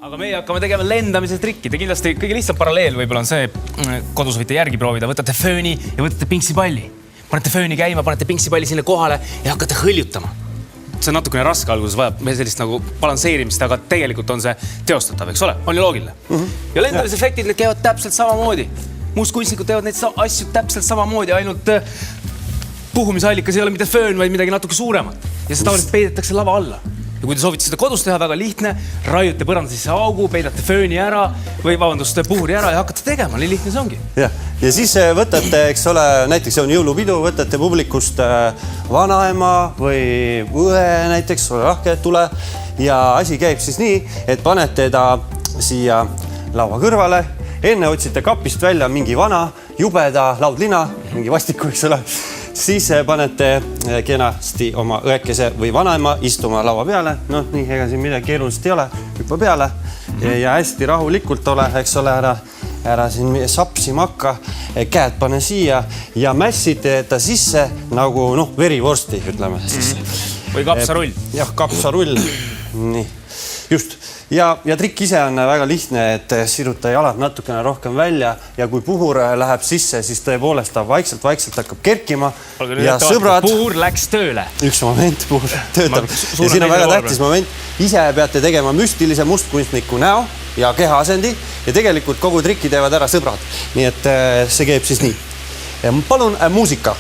Aga meie hakkame tegema lendamise trikkide. Kindlasti kõige lihtsam paralleel võib-olla on see, kodus võite järgi proovida. Võtate fööni ja võtate pinksipalli. Panete fööni käima, panete pinksipalli sinna kohale ja hakkate hõljutama. See on natukene raske alguses, vajab meil sellist nagu balansseerimist, aga tegelikult on see teostatav, eks ole? On ju loogiline? Ja lendamisefektid need käivad täpselt samamoodi. Muustkunstnikud teevad neid asju täpselt samamoodi, ainult puhumisallikas ei ole mitte föön, vaid midagi natuke suuremat. Ja see tavaliselt peidetakse lava alla. Ja kui te soovite seda kodus teha, väga lihtne, raiute põranda sisse augu, peidate fööni ära või vabandust, puhuri ära ja hakkate tegema. Nii lihtne see ongi. Ja siis võtate, eks ole, näiteks see on jõulupidu, võtate publikust vanaema või õe näiteks, ole lahke, tule. Ja asi käib siis nii, et panete ta siia laua kõrvale. Enne otsite kapist välja mingi vana, jubeda laudlina, mingi vastiku, eks ole. Siis panete kenasti oma õekese või vanaema istuma laua peale. Noh, nii, ega siin midagi keerulist ei ole. Hüppa peale ja hästi rahulikult ole, eks ole, ära siin sapsima hakka. Käed pane siia ja mässite ta sisse nagu verivorsti, ütleme siis. Või kapsarull. Jah, kapsarull. Nii, just. Ja trikk ise on väga lihtne, et siruta jalad natukene rohkem välja ja kui puhur läheb sisse, siis tõepoolest ta vaikselt hakkab kerkima. Ja sõbrad... Puhur läks tööle. Üks moment, puhur töötab. Ja siin on väga tähtis moment. Ise peate tegema müstilise mustkunstniku näo ja kehaasendi ja tegelikult kogu trikki teevad ära sõbrad. Nii et see käib siis nii. Palun muusika.